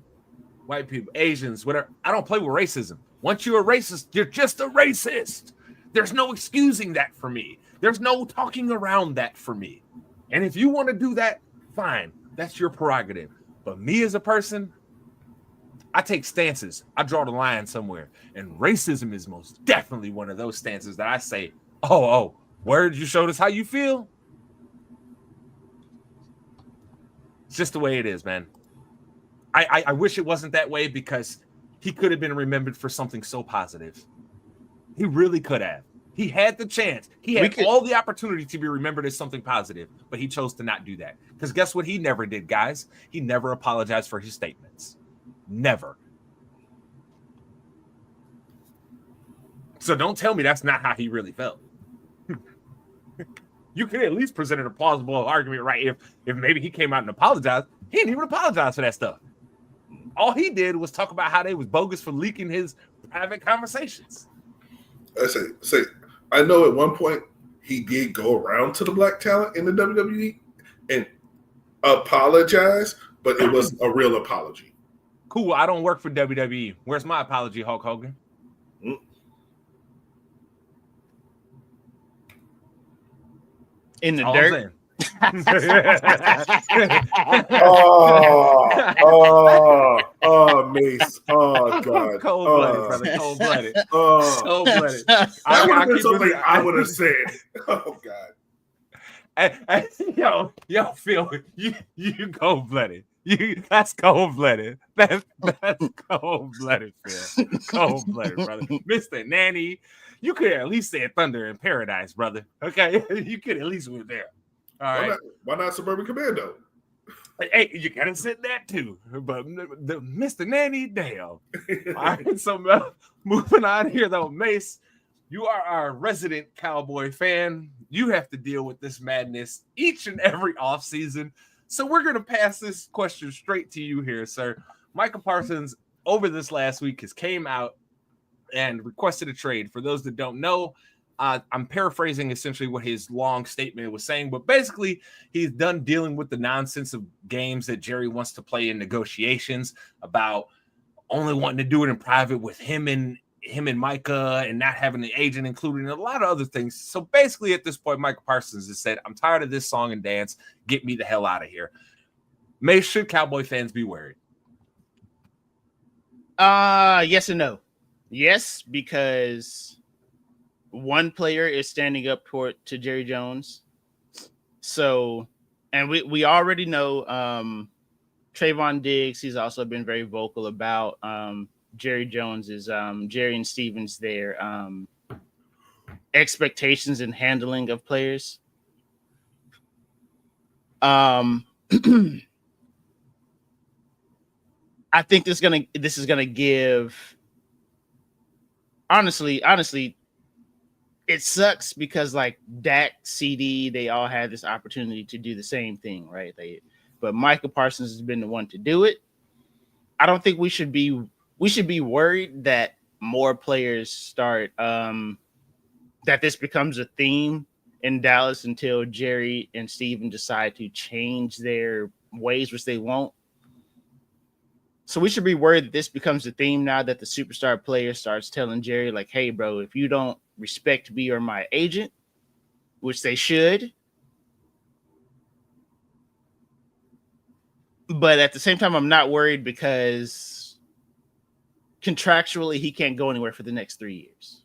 S1: white people, Asians, whatever. I don't play with racism. Once you're a racist, you're just a racist. There's no excusing that for me. There's no talking around that for me. And if you want to do that, fine. That's your prerogative. But me as a person, I take stances. I draw the line somewhere. And racism is most definitely one of those stances that I say, oh, where did you show us how you feel? It's just the way it is, man. I wish it wasn't that way because he could have been remembered for something so positive. He really could have. He had the chance. He had all the opportunity to be remembered as something positive, but he chose to not do that. Because guess what he never did, guys? He never apologized for his statements. Never. So don't tell me that's not how he really felt. You could at least present a plausible argument, right? If maybe he came out and apologized. He didn't even apologize for that stuff. All he did was talk about how they was bogus for leaking his private conversations.
S3: I know at one point he did go around to the black talent in the WWE and apologize, but it was a real apology.
S1: Cool. I don't work for WWE. Where's my apology, Hulk Hogan?
S5: In the dirt.
S3: Mace. Oh, God.
S1: Cold-blooded, brother. Cold-blooded. Cold-blooded.
S3: That would have been something I would have said. Oh, God.
S1: Yo, Phil, you cold-blooded. That's cold-blooded. That's cold-blooded, Phil. Cold-blooded, brother. Mr. Nanny, you could at least say Thunder in Paradise, brother. Okay? You could at least went there. All right.
S3: Why not Suburban Commando?
S1: Hey, you gotta sit that too. But the Mr. Nanny, damn. All right, so moving on here though, Mace, you are our resident Cowboy fan. You have to deal with this madness each and every offseason. So we're gonna pass this question straight to you here, sir. Micah Parsons over this last week has came out and requested a trade. For those that don't know, I'm paraphrasing essentially what his long statement was saying, but basically he's done dealing with the nonsense of games that Jerry wants to play in negotiations about only wanting to do it in private with him and Micah and not having the agent included and a lot of other things. So basically at this point, Micah Parsons has said, I'm tired of this song and dance. Get me the hell out of here. Should Cowboy fans be worried?
S5: Yes and no. Yes, because one player is standing up to Jerry Jones. So, and we already know Trayvon Diggs, he's also been very vocal about Jerry Jones's, Jerry and Stevens, their expectations and handling of players. I think this is gonna give, honestly, it sucks because like Dak, CD, they all had this opportunity to do the same thing, right? But Micah Parsons has been the one to do it. I don't think we should be worried that more players start that this becomes a theme in Dallas until Jerry and Steven decide to change their ways, which they won't. So we should be worried that this becomes a theme now that the superstar player starts telling Jerry, like, hey, bro, if you don't respect me or my agent, which they should. But at the same time, I'm not worried because contractually he can't go anywhere for the next 3 years.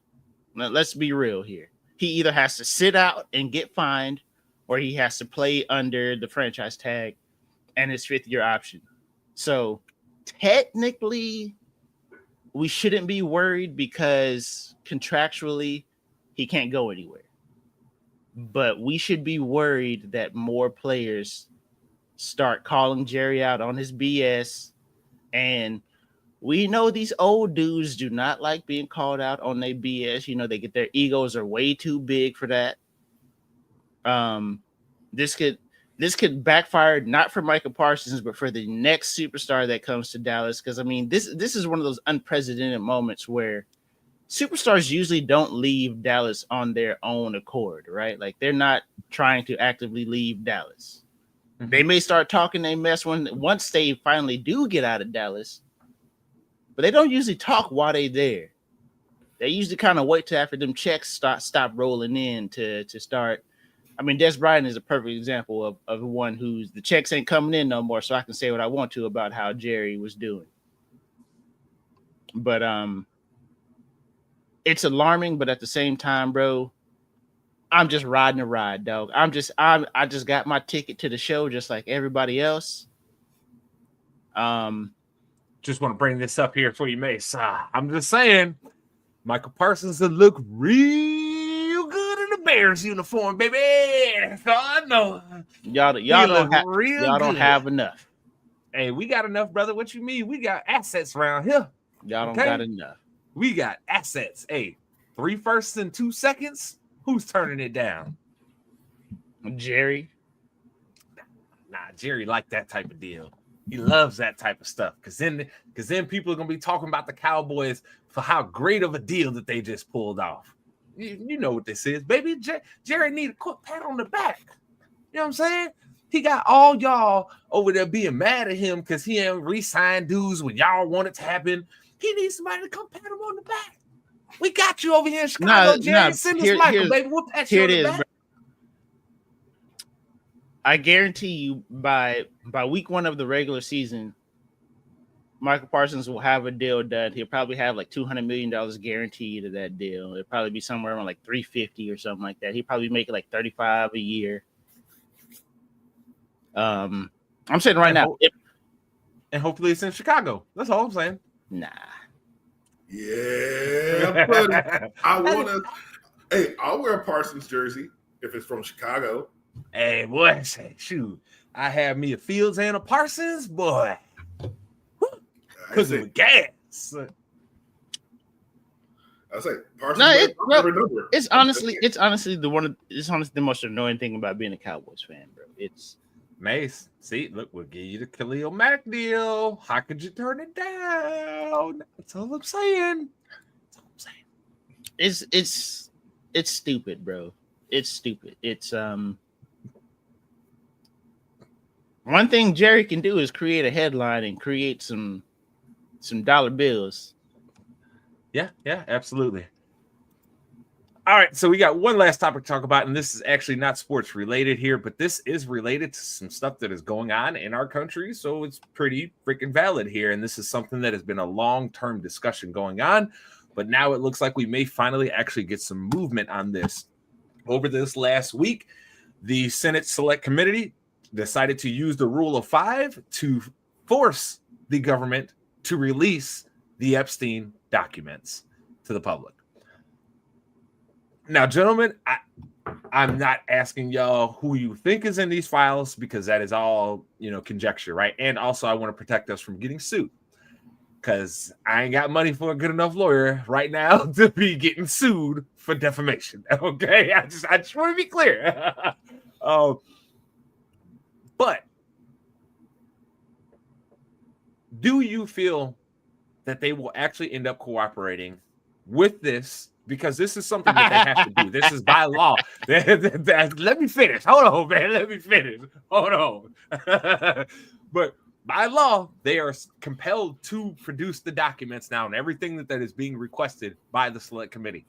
S5: Now, let's be real here. He either has to sit out and get fined or he has to play under the franchise tag and his 5th-year option. So technically, we shouldn't be worried because contractually he can't go anywhere. But we should be worried that more players start calling Jerry out on his BS. And we know these old dudes do not like being called out on their BS. You know, they get their egos are way too big for that. This could backfire not for Micah Parsons, but for the next superstar that comes to Dallas. Because I mean, this is one of those unprecedented moments where superstars usually don't leave Dallas on their own accord, right? Like they're not trying to actively leave Dallas. Mm-hmm. They may start talking they mess once they finally do get out of Dallas, but they don't usually talk while they're there. They usually kind of wait till after them checks stop rolling in to start. I mean, Des Bryant is a perfect example of one who's the checks ain't coming in no more, so I can say what I want to about how Jerry was doing. But it's alarming, but at the same time, bro, I'm just riding the ride, dog. I just got my ticket to the show just like everybody else.
S4: Just want to bring this up here for you, Mace. I'm just saying, Michael Parsons would look real good in the Bears uniform, baby. That's all I know.
S5: Y'all don't have enough.
S4: Hey, we got enough, brother. What you mean? We got assets around here.
S5: Y'all don't got enough.
S4: We got assets. Hey, 3 firsts and 2 seconds. Who's turning it down?
S5: Jerry.
S4: Nah, Jerry like that type of deal. He loves that type of stuff because then people are gonna be talking about the Cowboys for how great of a deal that they just pulled off. You know what this is, baby. Jerry need a quick pat on the back. You know what I'm saying? He got all y'all over there being mad at him because he ain't re-signed dudes when y'all want it to happen. He needs somebody to come pat him on the back. We got you over here in Chicago, Jerry. Send us Michael, baby. We'll pat you on the back. Bro.
S5: I guarantee you by week 1 of the regular season, Michael Parsons will have a deal done. He'll probably have like $200 million guaranteed to that deal. It'll probably be somewhere around like 350 or something like that. He'll probably make it like 35 a year. I'm saying right now.
S4: And hopefully it's in Chicago. That's all I'm saying.
S5: Nah.
S3: Yeah, buddy. I'll wear a Parsons jersey if it's from Chicago.
S4: Hey, boy, shoot. I have me a Fields and a Parsons, boy. Because of the gas.
S3: I say Parsons.
S5: It's honestly the most annoying thing about being a Cowboys fan, bro. It's
S4: Mace. See, look, we'll give you the Khalil Mack deal. How could you turn it down? That's all I'm saying.
S5: It's stupid, bro. It's stupid. It's one thing Jerry can do is create a headline and create some dollar bills.
S4: Yeah, absolutely. All right, so we got one last topic to talk about, and this is actually not sports related here, but this is related to some stuff that is going on in our country, so it's pretty freaking valid here, and this is something that has been a long-term discussion going on, but now it looks like we may finally actually get some movement on this. Over this last week, the Senate Select Committee decided to use the Rule of 5 to force the government to release the Epstein documents to the public. Now, gentlemen, I'm not asking y'all who you think is in these files because that is all, conjecture, right? And also, I want to protect us from getting sued because I ain't got money for a good enough lawyer right now to be getting sued for defamation. Okay, I just want to be clear. But do you feel that they will actually end up cooperating with this? Because this is something that they have to do. This is by law. Let me finish. Hold on, man. Let me finish. Hold on. But by law, they are compelled to produce the documents now and everything that is being requested by the Select Committee.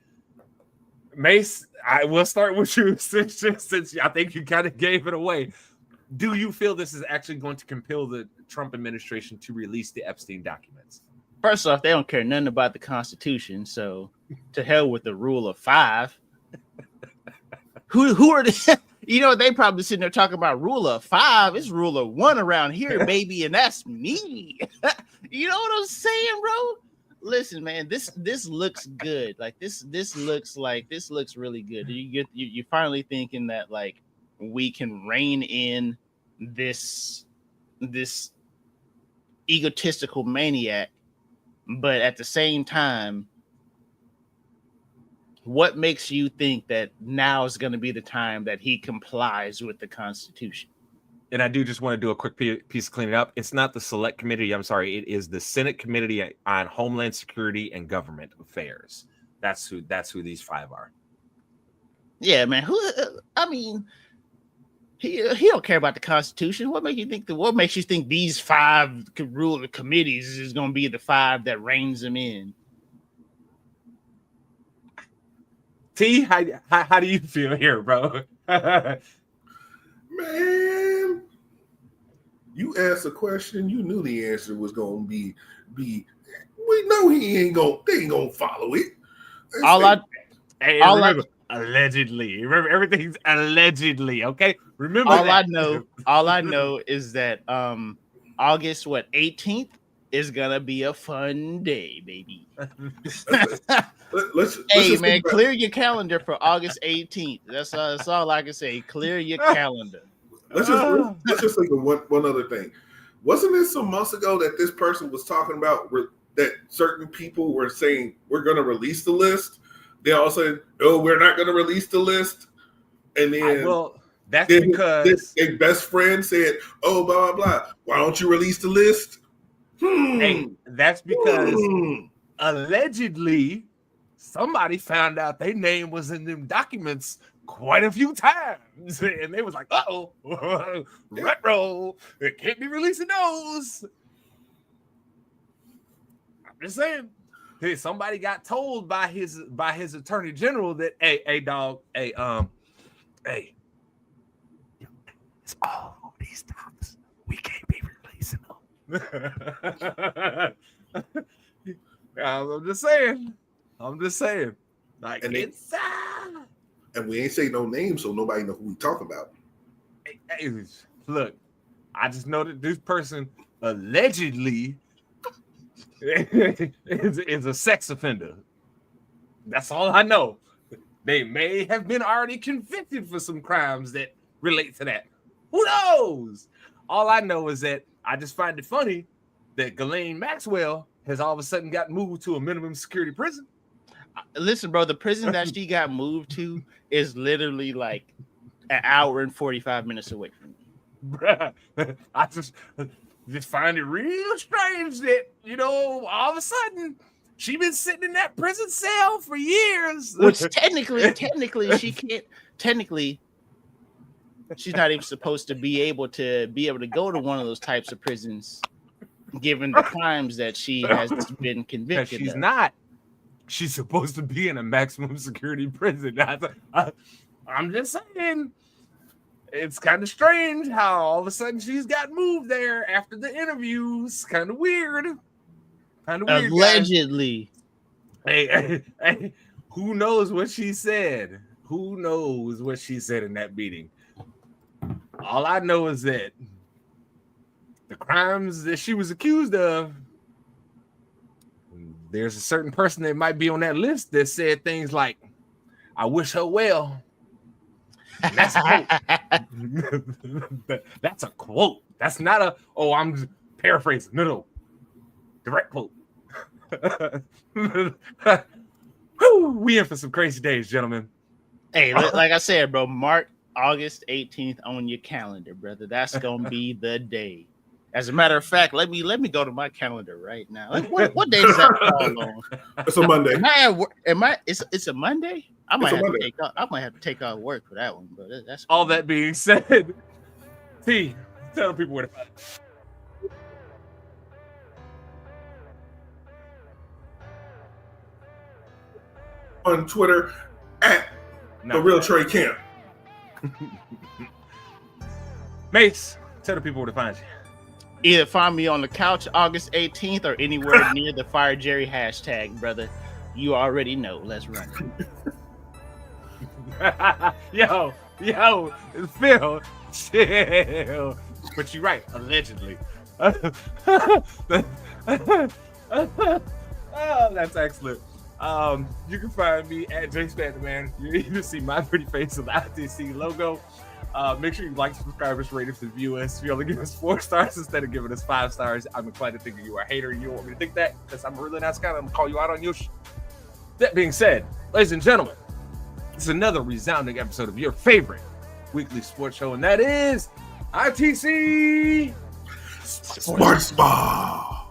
S4: Mace, I will start with you since I think you kind of gave it away. Do you feel this is actually going to compel the Trump administration to release the Epstein documents?
S5: First off, they don't care nothing about the Constitution, so to hell with the Rule of 5. Who are they? they probably sitting there talking about rule of 5. It's rule of 1 around here, baby, and that's me. You know what I'm saying, bro? Listen, man, this looks good. Like this looks really good. You're finally thinking that like we can rein in this egotistical maniac, but at the same time, what makes you think that now is going to be the time that he complies with the Constitution?
S4: And I do just want to do a quick piece of cleaning up. It's not the Select Committee. I'm sorry. It is the Senate Committee on Homeland Security and Government Affairs. That's who these 5 are.
S5: Yeah, man. He don't care about the Constitution. What makes you think these 5 rule committees is going to be the 5 that reins him in?
S4: T, how do you feel here, bro?
S3: Man, you asked a question. You knew the answer was gonna be. We know they ain't gonna follow it.
S4: Allegedly. Remember, everything's allegedly. Okay, remember.
S5: All I know is that August 18th is gonna be a fun day, baby.
S3: Let's
S5: man, clear your calendar for August 18th. That's all I can say. Clear your calendar.
S3: Let's just think of one other thing. Wasn't it some months ago that this person was talking about that certain people were saying we're going to release the list? They all said, "No, we're not going to release the list." And then
S4: that's because
S3: a best friend said, "Oh, blah blah blah. Why don't you release the list?"
S4: Hey, that's because allegedly somebody found out their name was in them documents quite a few times, and they was like, "Uh-oh, retro, it can't be releasing those." I'm just saying, hey, somebody got told by his attorney general that, hey, it's all these docs. We can't be releasing them. I'm just saying. Like,
S3: and we ain't say no names, so nobody know who we talking about.
S4: Hey, look, I just know that this person allegedly is a sex offender. That's all I know. They may have been already convicted for some crimes that relate to that. Who knows? All I know is that I just find it funny that Ghislaine Maxwell has all of a sudden got moved to a minimum security prison.
S5: Listen, bro, the prison that she got moved to is literally like an hour and 45 minutes away from me.
S4: Bruh, I just find it real strange that, all of a sudden she been sitting in that prison cell for years.
S5: Which technically she can't. Technically, she's not even supposed to be able to go to one of those types of prisons, given the crimes that she has been convicted.
S4: She's not. She's supposed to be in a maximum security prison. I'm just saying, it's kind of strange how all of a sudden she's got moved there after the interviews. Kind of weird.
S5: Allegedly.
S4: Hey, who knows what she said? Who knows what she said in that meeting? All I know is that the crimes that she was accused of, there's a certain person that might be on that list that said things like, "I wish her well." And that's a quote. That's a quote. That's not I'm just paraphrasing. No. Direct quote. Whew, we in for some crazy days, gentlemen.
S5: Hey, like I said, bro, mark August 18th on your calendar, brother. That's gonna be the day. As a matter of fact, let me go to my calendar right now. What day does that fall on?
S3: It's a Monday.
S5: It's a Monday? I might have to take off work for that one, but that's
S4: all that being said. T, tell people where to find it.
S3: On Twitter at The Real Trey Camp.
S4: Mace, tell the people where to find you.
S5: Either find me on the couch August 18th or anywhere near the Fire Jerry hashtag, brother. You already know. Let's run it.
S4: Yo,
S1: Yo, Phil, chill. But you're right, allegedly. Oh, that's excellent. You can find me at JSpanderMan. You even see my pretty face on the ITC logo. Make sure you like, subscribe, and rate us and view us. If you only give us 4 stars instead of giving us 5 stars, I'm inclined to think you are a hater. You don't want me to think that because I'm a really nice guy. I'm gonna call you out on your That being said, ladies and gentlemen, it's another resounding episode of your favorite weekly sports show, and that is ITC
S3: Sportsball.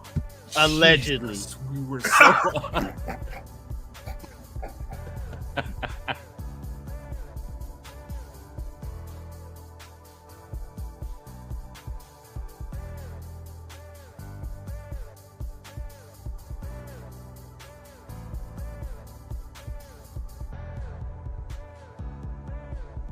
S5: Allegedly.
S1: We were so